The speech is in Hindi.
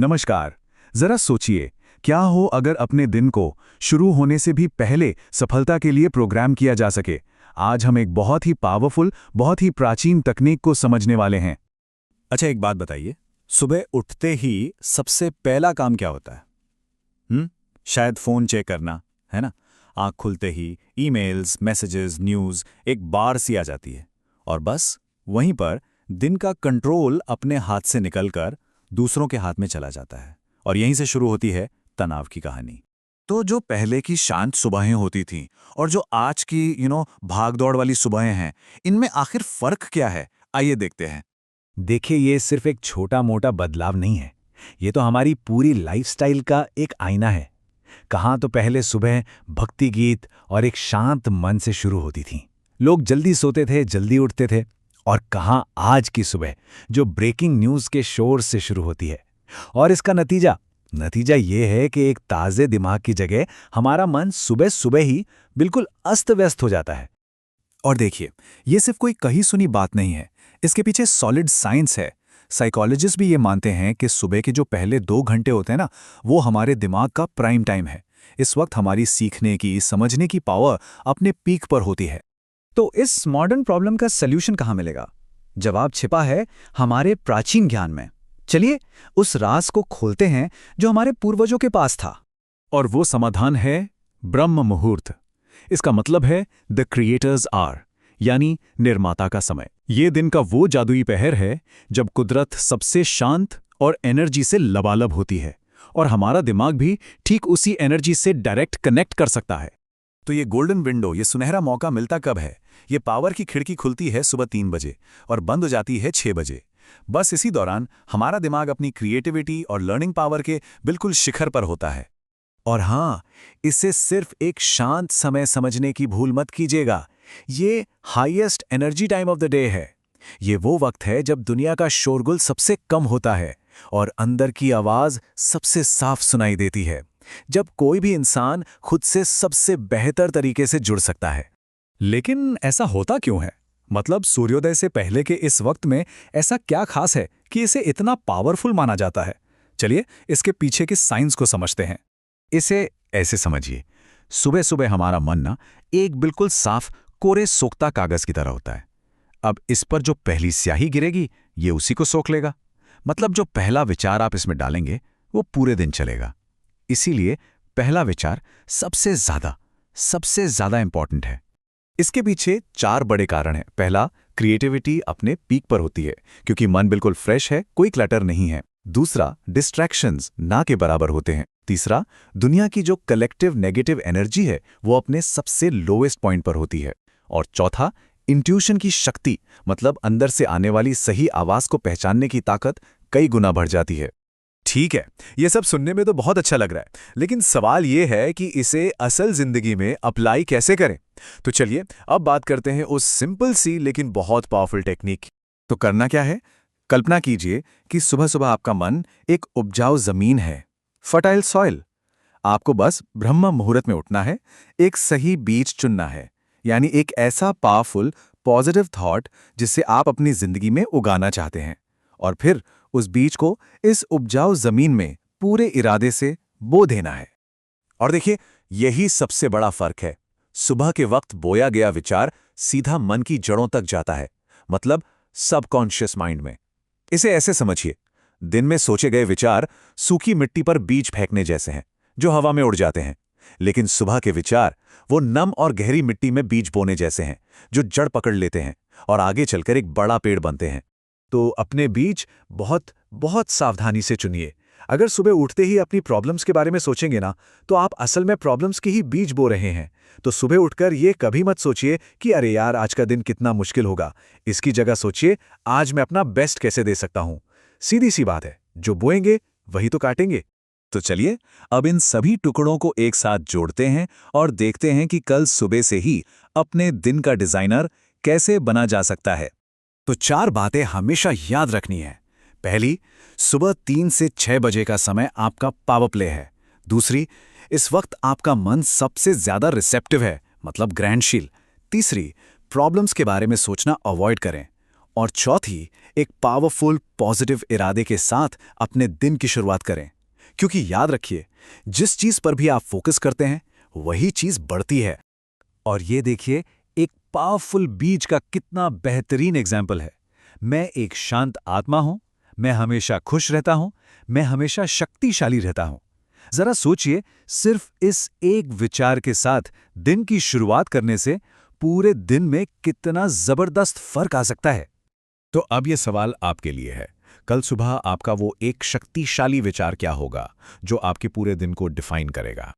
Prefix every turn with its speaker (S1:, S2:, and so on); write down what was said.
S1: नमस्कार। जरा सोचिए, क्या हो अगर अपने दिन को शुरू होने से भी पहले सफलता के लिए प्रोग्राम किया जा सके। आज हम एक बहुत ही पावरफुल, बहुत ही प्राचीन तकनीक को समझने वाले हैं।
S2: अच्छा, एक बात बताइए, सुबह उठते ही सबसे पहला काम क्या होता है? शायद फोन चेक करना, है ना? आंख खुलते ही ईमेल्स, मैसेजेस, न्यूज़ एक बार सी आ जाती है और बस वहीं पर दिन का कंट्रोल अपने हाथ से निकलकर दूसरों के हाथ में चला जाता है और यहीं से शुरू होती है तनाव की कहानी।
S1: तो जो पहले की शांत सुबहें होती थीं और जो आज की भाग-दौड़ वाली सुबहें हैं, इनमें आखिर फर्क क्या है? आइए देखते हैं।
S3: देखिए, ये सिर्फ एक छोटा-मोटा बदलाव नहीं है। ये तो हमारी पूरी लाइफस्टाइल का एक आईना है। कहाँ तो पहले सुबह भक्ति गीत और एक शांत मन से शुरू होती थी। लोग जल्दी सोते थे, जल्दी उठते थे। और कहाँ आज की सुबह जो ब्रेकिंग न्यूज़ के शोर से शुरू होती है। और इसका नतीजा ये है कि एक ताज़े दिमाग की जगह हमारा मन सुबह-सुबह ही बिल्कुल अस्त-व्यस्त हो जाता है।
S2: और देखिए, ये सिर्फ कोई कही सुनी बात नहीं है, इसके पीछे सॉलिड साइंस है। साइकोलॉजिस्ट भी ये मानते हैं कि सुबह के जो पहले 2 घंटे होते हैं ना, वो हमारे दिमाग का प्राइम टाइम है। इस वक्त हमारी सीखने की, समझने की पावर अपने पीक पर होती है।
S4: तो इस मॉडर्न प्रॉब्लम का सल्यूशन कहाँ मिलेगा? जवाब छिपा है हमारे प्राचीन ज्ञान में। चलिए उस राज को खोलते हैं जो हमारे पूर्वजों के पास था।
S1: और वो समाधान है ब्रह्म मुहूर्त। इसका मतलब है द क्रिएटर्स आवर, यानी निर्माता का समय। ये दिन का वो जादुई पहर है जब कुदरत सबसे शांत और एनर्जी से लबालब होती है और हमारा दिमाग भी ठीक उसी एनर्जी से डायरेक्ट कनेक्ट कर सकता है।
S2: तो ये गोल्डन विंडो, ये सुनहरा मौका मिलता कब है? ये पावर की खिड़की खुलती है सुबह 3 बजे और बंद हो जाती है 6 बजे। बस इसी दौरान हमारा दिमाग अपनी क्रिएटिविटी और लर्निंग पावर के बिल्कुल शिखर पर होता है। और हाँ, इसे सिर्फ एक शांत समय समझने की भूल मत कीजिएगा। ये highest energy time of the day है। ये वो वक्त है जब दुनिया का शोरगुल सबसे कम होता है और अंदर की आवाज सबसे साफ सुनाई देती है। जब कोई भी इंसान खुद से सबसे बेहतर तरीके से जुड़ सकता है।
S1: लेकिन ऐसा होता क्यों है? मतलब सूर्योदय से पहले के इस वक्त में ऐसा क्या खास है कि इसे इतना पावरफुल माना जाता है? चलिए इसके पीछे की साइंस को समझते हैं।
S3: इसे ऐसे समझिए, सुबह सुबह हमारा मन ना एक बिल्कुल साफ कोरे सोखता कागज की तरह होता है। अब इस पर जो पहली स्याही गिरेगी, ये उसी को सोख लेगा। मतलब जो पहला विचार आप इसमें डालेंगे वो पूरे दिन चलेगा। इसीलिए पहला विचार सबसे ज्यादा इंपॉर्टेंट है। इसके पीछे 4 बड़े कारण हैं। पहला, क्रिएटिविटी अपने पीक पर होती है क्योंकि मन बिल्कुल फ्रेश है, कोई क्लटर नहीं है। दूसरा, डिस्ट्रैक्शंस ना के बराबर होते हैं। तीसरा, दुनिया की जो कलेक्टिव नेगेटिव एनर्जी है वो अपने सबसे लोएस्ट पॉइंट पर होती है। और चौथा, इंट्यूशन की शक्ति, मतलब अंदर से आने वाली सही आवाज को पहचानने की ताकत कई गुना बढ़ जाती है।
S2: ठीक है, ये सब सुनने में तो बहुत अच्छा लग रहा है, लेकिन सवाल ये है कि इसे असल जिंदगी में अप्लाई कैसे करें। तो चलिए अब बात करते हैं उस सिंपल सी लेकिन बहुत पावरफुल टेक्निक। तो करना क्या है? कल्पना कीजिए कि सुबह सुबह आपका मन एक उपजाऊ जमीन है, फर्टाइल सॉइल। आपको बस ब्रह्म मुहूर्त में उठना है, एक सही बीज चुनना है, यानी एक ऐसा पावरफुल पॉजिटिव थॉट जिसे आप अपनी जिंदगी में उगाना चाहते हैं। और फिर उस बीज को इस उपजाऊ जमीन में पूरे इरादे से बो देना है। और देखिए, यही सबसे बड़ा फर्क है। सुबह के वक्त बोया गया विचार सीधा मन की जड़ों तक जाता है, मतलब सबकॉन्शियस माइंड में। इसे ऐसे समझिए, दिन में सोचे गए विचार सूखी मिट्टी पर बीज फेंकने जैसे हैं जो हवा में उड़ जाते हैं। लेकिन सुबह के विचार वो नम और गहरी मिट्टी में बीज बोने जैसे हैं जो जड़ पकड़ लेते हैं और आगे चलकर एक बड़ा पेड़ बनते हैं। तो अपने बीज बहुत बहुत सावधानी से चुनिए। अगर सुबह उठते ही अपनी प्रॉब्लम्स के बारे में सोचेंगे ना, तो आप असल में प्रॉब्लम्स की ही बीज बो रहे हैं। तो सुबह उठकर ये कभी मत सोचिए कि अरे यार आज का दिन कितना मुश्किल होगा। इसकी जगह सोचिए आज मैं अपना बेस्ट कैसे दे सकता हूं। सीधी सी बात है, जो बोएंगे वही तो काटेंगे।
S1: तो चलिए अब इन सभी टुकड़ों को एक साथ जोड़ते हैं और देखते हैं कि कल सुबह से ही अपने दिन का डिजाइनर कैसे बना जा सकता है।
S3: तो 4 बातें हमेशा याद रखनी है। पहली, सुबह 3 से 6 बजे का समय आपका पावर प्ले है। दूसरी, इस वक्त आपका मन सबसे ज्यादा रिसेप्टिव है, मतलब ग्रहणशील। तीसरी, प्रॉब्लम्स के बारे में सोचना अवॉइड करें।
S2: और चौथी, एक पावरफुल पॉजिटिव इरादे के साथ अपने दिन की शुरुआत करें। क्योंकि याद रखिए, जिस चीज पर भी आप फोकस करते हैं वही चीज बढ़ती है।
S3: और ये देखिए, एक पावरफुल बीज का कितना बेहतरीन एग्जाम्पल है। मैं एक शांत आत्मा हूं, मैं हमेशा खुश रहता हूं, मैं हमेशा शक्तिशाली रहता हूं। जरा सोचिए, सिर्फ इस एक विचार के साथ दिन की शुरुआत करने से पूरे दिन में कितना जबरदस्त फर्क आ सकता है। तो अब ये सवाल आपके लिए है, कल सुबह आपका वो एक शक्तिशाली विचार क्या होगा जो आपके पूरे दिन को डिफाइन करेगा?